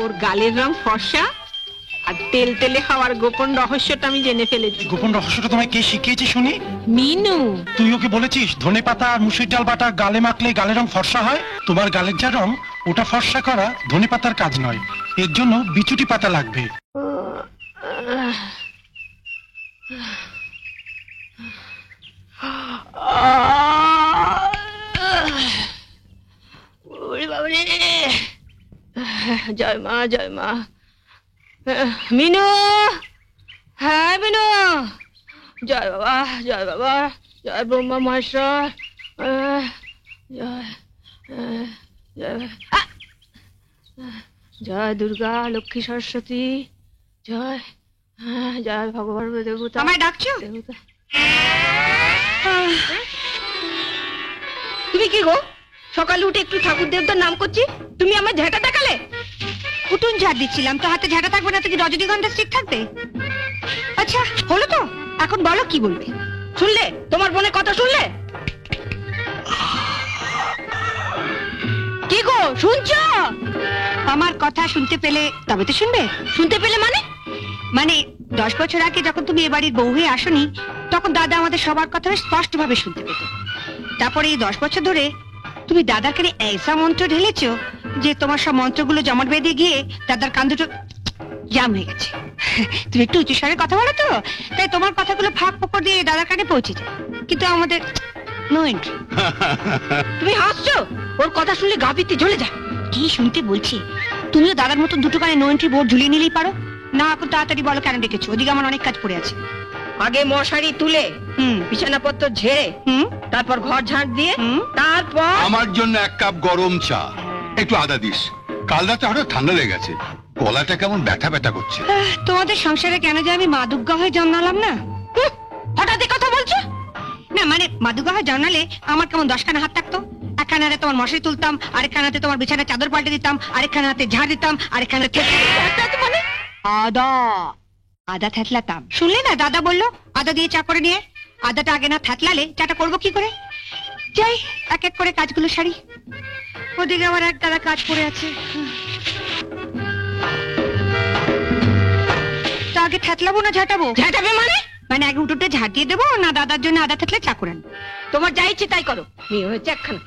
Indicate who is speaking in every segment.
Speaker 1: ওর গালের রং ফর্সা আর তেল তেলে খাওয়ার গোপন রহস্যটা আমি জেনে ফেলেছি।
Speaker 2: গোপন রহস্যটা তোমায় কে শিখিয়েছে শুনি?
Speaker 1: মিনু।
Speaker 2: তুই ওকে বলেছিস ধনেপাতা আর মুসুর ডাল বাটা গালে মাখলে গালের রং ফর্সা হয়? তোমার গালের যা রং ওটা ফর্সা করা ধনেপাতার কাজ নয়, এর জন্য বিচুটি পাতা লাগবে।
Speaker 1: জয় মা, জয় মা। মিনু, হ্যাঁ মিনু। জয় বাবা, জয় বাবা, জয় ব্রহ্মা মহেশ্বর, জয় জয় দুর্গা লক্ষ্মী সরস্বতী, জয় জয় ভগবান দেবতা।
Speaker 3: আমায় ডাকছো?
Speaker 1: দেবতা। তুমি কি গো, সকালে উঠে একটু ঠাকুর দেবতার নাম করছি, তুমি আমার ঝাঁটা দেখালে?
Speaker 3: উঠুন ঝাড় দিচ্ছিলাম, তো হাতে ঝাঁটা থাকবে না তো কি রজনীগন্ধা স্টিক থাকবে? আচ্ছা হলো তো, এখন বলো কি বলবে।
Speaker 1: শুনলে তোমার বোনের কথা শুনলে? কি গো শুনছো?
Speaker 3: আমার কথা শুনতে পেলে তবে তো শুনবে।
Speaker 1: শুনতে পেলে মানে?
Speaker 3: মানে 10 বছর আগে যখন তুমি এ বাড়ির বউ হয়ে আসনি, তখন দাদা আমাদের সবার কথা স্পষ্ট ভাবে শুনতে পেত। তারপরে এই 10 বছর ধরে তুমি দাদার কানে এইসা মন্ত্র ঢেলেছো যে তোমার সব মন্ত্রগুলো জমাট বেঁধে গিয়ে দাদার কান দুটো জাম হয়ে গেছে। তুমি একটু উঁচু স্বরে কথা বলো তো, তাই তোমার কথাগুলো ফাঁক ফোকর দিয়ে দাদার কানে পৌঁছে যায়, কিন্তু আমাদের নো এন্ট্রি।
Speaker 1: তুমি হাসছো? ওর কথা শুনলে গা পিত্তে জ্বলে যায়।
Speaker 3: কি শুনতে বলছি? তুমিও দাদার মতন দুটো কানে নো এন্ট্রি বোর্ড ঝুলিয়ে নিলেই পারো না। এখন তাড়াতাড়ি বলো কেন ডেকেছো? ওদিকে আমার অনেক কাজ পড়ে আছে।
Speaker 1: আগে মশারি তুলে, বিছানাপত্র ঝেড়ে, তারপর ঘর ঝাঁট দিয়ে, তারপর
Speaker 4: আমার জন্য 1 কাপ গরম চা, একটু আদা দিস। কাল রাতে হঠাৎ ঠান্ডা লেগে গেছে, গলাটা কেমন ব্যথা ব্যথা করছে।
Speaker 3: তোমাদের সংসারে কেন যে আমি মা দুর্গা হয়ে জন্মালাম না?
Speaker 1: হঠাৎ কথা বলছো
Speaker 3: না, মানে মা দুর্গা হয়ে জন্মালে আমার কেমন 10খানা হাত থাকতো। একখানা হাতে তোমার মশারি তুলতাম, আরেকখানা হাতে তোমার বিছানার চাদর পাল্টে দিতাম, আরেকখানা হাতে ঝাড় দিতাম, আরেকখানা
Speaker 1: মানে
Speaker 3: আদা আদা থ্যাতলাতাম। শুনলে না দাদা বললো আদা দিয়ে চা করে নিয়ে। আদাটা আগে না থ্যাতলালে চাটা করবো কি করে? যাই এক এক করে কাজগুলো সারি, ওদিকে আমার এক গাদা কাজ পড়ে আছে। তো আগে থ্যাতলাবো না ঝাঁটাবো?
Speaker 1: ঝাঁটাবে মানে?
Speaker 3: মানে আগে উঠোতে ঝাঁট দিয়ে দেবো না দাদার জন্য আদা থাকলে চা করে আনবো?
Speaker 1: তোমার যা ইচ্ছে তাই করো, মেয়ে হয়েছে একখানা।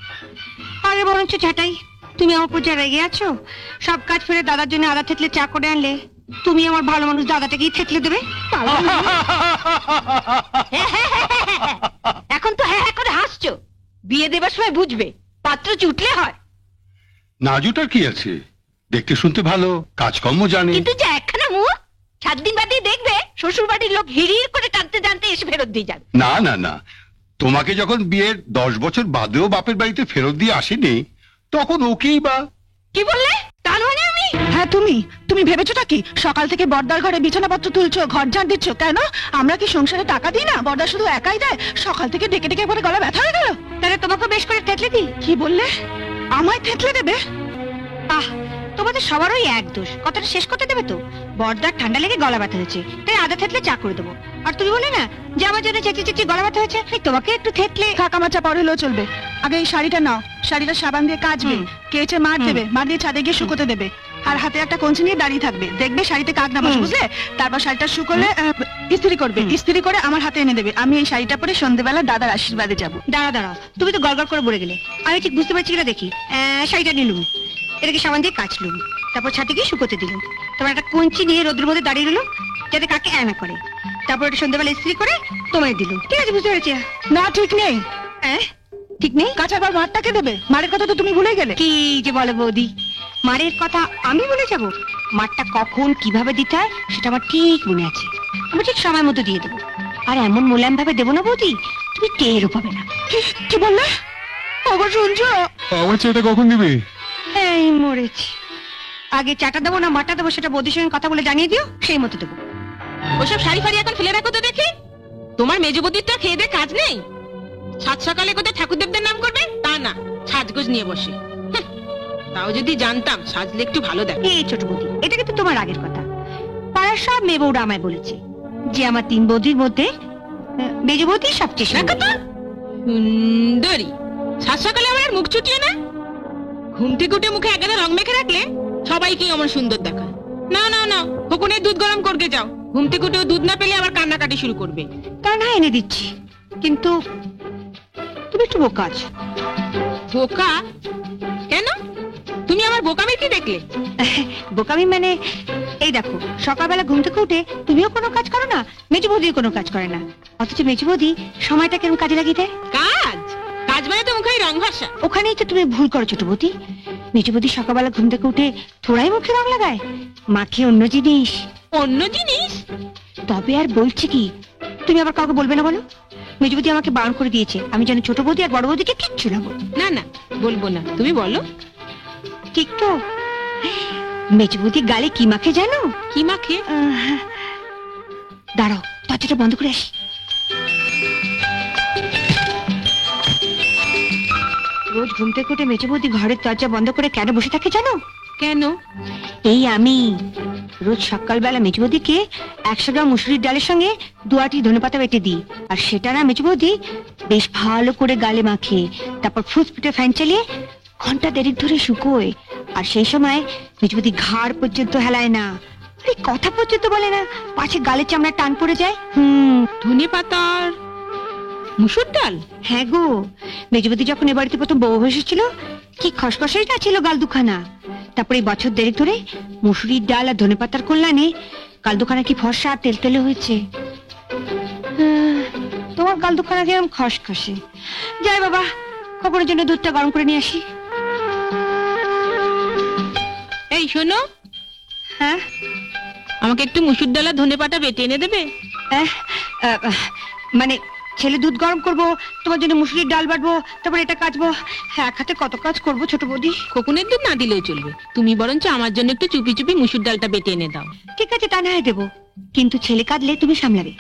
Speaker 3: আগে বরঞ্চ ঝাঁটাই। তুমি আমার উপর যা রেগে আছো, সব কাজ ফেলে দাদার জন্য আদা থেতলে চা করে আনলে তুমি আমার ভালো মানুষ দাদাটাকেই থেতলে দেবে।
Speaker 1: এখন তো হ্যাঁ হ্যাঁ করে হাসছো, বিয়ে দেবার সময় বুঝবে পাত্র চুটলে হয়।
Speaker 4: নাজুটার কি আছে, দেখতে শুনতে ভালো, কাজকর্ম জানে।
Speaker 1: কিন্তু যে একখানা মুখ, 7 দিন বাদে দেখবে শ্বশুর বাড়ির লোক হিড়ির করে টানতে টানতে এসে ফেরত দিয়ে যাবে।
Speaker 4: না না না, তোমাকে যখন বিয়ের 10 বছর বাদেও বাপের বাড়িতে ফেরত দিয়ে আসেনি, তখন ওকেই বা।
Speaker 1: কি বললে? তা নয় আমি।
Speaker 5: হ্যাঁ তুমি ভেবেছোটা কি সকাল থেকে বর্দার ঘরে বিছানাপত্র তুলছো, ঘর ঝাঁট দিচ্ছ? কেন আমরা কি সংসারে টাকা দিই না? বর্দা শুধু একাই দেয়? সকাল থেকে ডেকে ডেকে একবারে গলা ব্যথা হয়ে গেল।
Speaker 3: তাহলে তোমাকে বেশ করে থেতলে দিই।
Speaker 5: কি বললে? আমায় থেতলে দেবে?
Speaker 3: আহ, তোমাদের সবারই এক দোষ। কথাটা শেষ করতে দেবে তো? বর্দার ঠান্ডা লেগে গলা ব্যথা হয়েছে, তাই আদা থেতলে চা করে দেবো। আর তুমি বলে না যে আমার জন্য চেঁচিয়ে চেঁচিয়ে গলা ব্যথা হয়েছে, তোমাকে একটু থেতলে
Speaker 5: কাকামাচা পর হলেও চলবে। আগে এই শাড়িটা নাও, শাড়িটা সাবান দিয়ে কাচবে, কেচে মার দেবে, মার দিয়ে ছাদে গিয়ে শুকোতে দেবে, আর হাতে একটা কঞ্চি নিয়ে দাঁড়িয়ে থাকবে, দেখবে শাড়িতে কাক না বসে, বুঝলে? তারপর শাড়িটা শুকোলে ইস্ত্রি করবে, ইস্ত্রি করে আমার হাতে এনে দেবে। আমি এই শাড়িটা পরে সন্ধ্যেবেলা দাদার আশীর্বাদে যাবো।
Speaker 3: দাঁড়াও, তুমি তো গড়গড় করে বলে গেলে। আমি ঠিক বুঝতে পারছি কিনা দেখি। শাড়িটা নিলুম, এটাকে সাবান দিয়ে কাচলুম, তারপর ছাদে গিয়ে শুকোতে দিলুম, তারপর একটা কঞ্চি নিয়ে রোদ্রের মধ্যে দাঁড়িয়ে রইল যাতে কাকে না করে, তারপর এটা সন্ধ্যাবেলা ইস্ত্রি করে তোমায় দিলুম। ঠিক আছে, বুঝতে পেরেছি।
Speaker 5: না ঠিক নেই।
Speaker 3: ঠিক নেই?
Speaker 5: কাঁচার পর মারটাকে দেবে? মারের কথা তো তুমি ভুলে গেলে।
Speaker 3: কি যে বলো বৌদি, মারের কথা আমি বলে যাব? মারটা কখন কিভাবে দিতে হয় সেটা আমার ঠিক মনে আছে। আমি ঠিক সময় মতো দিয়ে দেবো, আর এমন মোলায়েম ভাবে দেবো না বৌদি, তুমি টেরও পাবে না।
Speaker 5: কি বললে? আবার শুনছো?
Speaker 6: আমার চাটা কখন দিবে?
Speaker 3: এই মরেছি। আগে চাটা দেবো না মাটা দেবো সেটা বৌদির সঙ্গে কথা বলে জানিয়ে দিও, সেই মতো দেবো।
Speaker 1: ওসব শাড়ি ফাড়ি এখন ফেলে রাখো তো দেখি। তোমার মেজবুদ্ধির তো খেয়ে দিয়ে কাজ নেই। সাত সকালে কোথায় ঠাকুরদেবদের নাম করবে তা না, সাজগোজ নিয়ে বসে। তাও যদি জানতাম সাজলে একটু ভালো দেখ।
Speaker 3: এই ছোট বৌদি, এটা কিন্তু তোমার আগের কথা। পাড়ার সব মেয়ে বউরা আমায় বলেছে যে আমার 3 বৌদির মধ্যে মেজ বৌদি সবচেয়ে
Speaker 1: সুন্দরী। সাত সকালে আমার মুখ চুটিয়ে না, ঘুম থেকে উঠে মুখে একগাদা রং মেখে রাখলে সবাইকেই আমার সুন্দর দেখায়। না না না, খোকনের দুধ গরম করতে যাও। ঘুম থেকে উঠেও দুধ না পেলে আবার কান্নাকাটি শুরু করবে।
Speaker 3: তা না এনে দিচ্ছি, কিন্তু তুমি একটু বোকা আছো।
Speaker 1: বোকা কেন? তুমি আমার বোকামি কি দেখলে?
Speaker 3: বোকামি মানে এই দেখো, সকালবেলা ঘুম থেকে উঠে তুমিও কোনো কাজ করো না, মেজু বৌদিও কোনো কাজ করে না, অথচ মেজু বৌদি সময়টা কেমন কাজে লাগিয়ে দেয়।
Speaker 1: কাজ কাজ মানে তো মুখে রং ভাষা।
Speaker 3: ওখানেই তো তুমি ভুল করো ছোট বৌদি। মেজু বৌদি সকালবেলা ঘুম থেকে উঠে থোড়াই মুখে রং লাগায়, মাখে অন্য জিনিস।
Speaker 1: অন্য জিনিস?
Speaker 3: তবে আর বলছি কি, তুমি আবার কাউকে বলবে না বলো। মেজু বৌদি আমাকে বারণ করে দিয়েছে, আমি যেন ছোট বৌদি আর বড় বৌদিকে কিচ্ছু না বলি।
Speaker 1: না না, বলবো না, তুমি বলো।
Speaker 3: ঠিক তো? মেজু বৌদি গালে কি মাখে জানো?
Speaker 1: কি মাখে?
Speaker 3: দাঁড়াও, দরজাটা বন্ধ করে আসি। রোজ ঘুম থেকে উঠে মেজু বৌদি ঘরের দরজা বন্ধ করে কেন বসে থাকে জানো?
Speaker 1: কেন?
Speaker 3: এই আমি রোজ সকালবেলা মেজু বৌদিকে 100 গ্রাম মুসুরির ডালের সঙ্গে 2 আঁটি ধনেপাতা বেটে দিই, আর সেটা না মেজু বৌদি বেশ ভালো করে গালে মাখে, তারপর ফুসফুটে ফ্যান চালিয়ে ঘন্টা দেড়েক ধরে শুকোয়। আর সেই সময় মেজু বৌদি ঘাড় পর্যন্ত হেলায় না, আরে কথা পর্যন্ত বলে না, পাছে গালের চামড়া টান পড়ে যায়।
Speaker 1: ধনে পাতার মুসুর ডাল?
Speaker 3: হ্যাঁ গো, মেজু বৌদি যখন এ বাড়িতে প্রথম বউ এসেছিল কি খসখসাই না ছিল গাল দুখানা। তারপরে এই বছর দেড়েক ধরে মুসুরির ডাল আর ধনেপাতার কল্যাণে গাল দুখানা কি ফর্সা আর তেলতেলে হয়েছে। তোমার গাল দুখানা কিরম খসখসে। যাই বাবা, খবরের জন্য দুধটা গরম করে নিয়ে আসি।
Speaker 1: এই শোনো,
Speaker 3: হ্যাঁ
Speaker 1: আমাকে একটু মুসুর ডাল আর ধনে পাতা বেটে এনে দেবে?
Speaker 3: মানে ছেলে দুধ গরম করবো, তোমার জন্য মুসুরির ডাল বাটবো, তারপর এটা কাচবো, এক হাতে কত কাজ করবো ছোট বৌদি।
Speaker 1: খোকনের দুধ না দিলেও চলবে, তুমি বরঞ্চ আমার জন্য একটু চুপি চুপি মুসুর ডালটা বেটে এনে দাও।
Speaker 3: ঠিক আছে, তা না হয় দেবো, কিন্তু ছেলে কাঁদলে তুমি সামলাবে।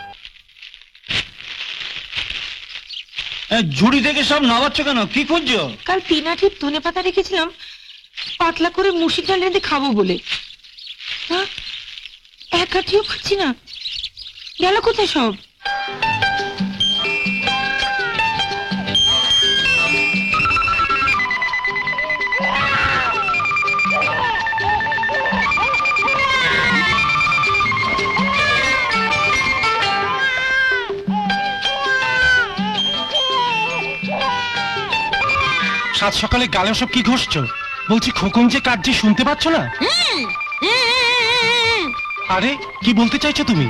Speaker 7: ঝুড়ি থেকে সব নামাচ্ছ কেন? কি খুঁজছো?
Speaker 1: কাল 3 আঁটির ধনে পাতা রেখেছিলাম পাতলা করে মুসুর ডাল রেঁধে খাবো বলে, 1 আঁটিও খুঁজছি না, গেল কোথায় সব?
Speaker 2: সাত সকালে গালে সব কি ঘষছো? বলছি খোকন যে কাঁদছে শুনতে পাচ্ছ না? আরে কি বলতে চাইছো তুমি?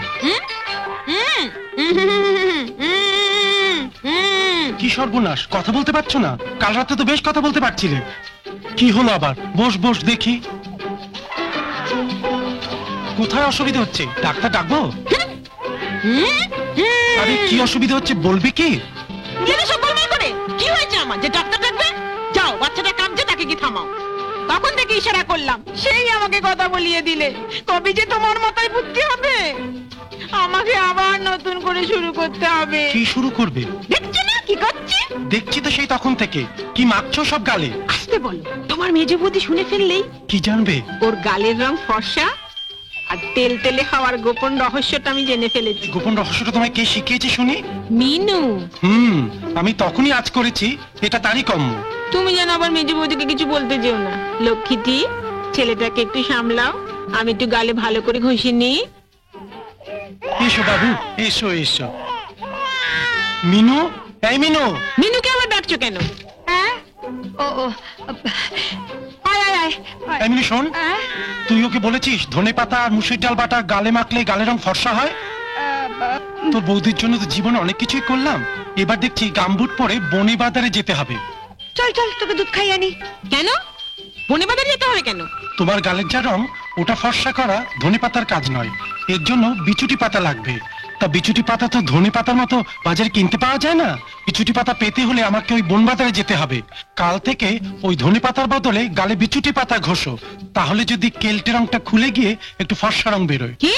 Speaker 2: কি সর্বনাশ, কথা বলতে পারছো না? কাল রাতে তো বেশ কথা বলতে পারছিলে, কি হলো আবার? বস বস দেখি, কোথায় অসুবিধা হচ্ছে? ডাক্তার ডাকবো? আরে কি অসুবিধা হচ্ছে বলবি কি?
Speaker 1: কি হয়েছে আমার যে ডাক্তার ডাকবে? যাও, বাচ্চাটা কাঁদছে, তাকে কি থামাও। তখন থেকে ইশারা করলাম, সেই আমাকে কথা বলিয়ে দিলে। কবে যে তোমার মাথায় বুদ্ধি হবে? আমাকে আবার নতুন করে শুরু করতে হবে।
Speaker 2: কি শুরু করবে?
Speaker 1: দেখছো না কি করছে?
Speaker 2: দেখছি তো সেই তখন থেকে। কি মাখছো সব গালে?
Speaker 1: আসতে বলো, তোমার মেজো বৌদি শুনে ফেললেই
Speaker 2: কি জানবে?
Speaker 1: ওর গালের রং ফর্সা আর তেল তেলে খাওয়ার গোপন রহস্যটা আমি জেনে ফেলেছি।
Speaker 2: গোপন রহস্যটা তোমায় কে শিখিয়েছে শুনি?
Speaker 1: মিনু।
Speaker 2: আমি তখনই আজ করেছি, এটা তারই কম্য।
Speaker 1: তুমি যেন আবার মেজো বৌদিকে কিছু বলতে যেও না। লক্ষ্মীটি, ছেলেটাকে একটু সামলাও, আমি একটু গালে ভালো করে ঘষে নিই।
Speaker 2: এসো বাবু, এসো এসো। মিনু, এই মিনু।
Speaker 1: মিনুকে আবার ডাকছো কেন?
Speaker 3: হ্যাঁ, ও ও, আয় আয় আয়।
Speaker 2: এই মিনু শোন, তুই ওকে বলেছিস ধনে পাতা আর মুসুর ডাল বাটা গালে মাখলে গালের রং ফর্সা হয়? তোর বৌদির জন্য তো জীবনে অনেক কিছুই করলাম, এবার দেখছি গামবুট পরে বনে বাজারে যেতে হবে।
Speaker 3: চল চল, তোকে দুধ খাই আনি।
Speaker 1: কেন বনে বাজারে যেতে হবে কেন?
Speaker 2: তোমার গালের যা রং ওটা ফর্সা করা ধনে পাতার কাজ নয়, এর জন্য বিচুটি পাতা লাগবে। তা বিচুটি পাতা তো ধনে পাতার মতো বাজারে কিনতে পাওয়া যায় না। বিচুটি পাতা পেতে হলে আমাকে ওই বন বাজারে যেতে হবে। কাল থেকে ওই ধনে পাতার বদলে গালে বিচুটি পাতা ঘষো, তাহলে যদি কেলটে রংটা খুলে গিয়ে একটু ফর্সা রং বেরোয়।
Speaker 1: কি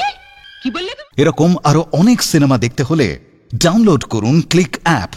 Speaker 1: কি বললে তুমি?
Speaker 8: এরকম আরো অনেক সিনেমা দেখতে হলে ডাউনলোড করুন ক্লিক অ্যাপ।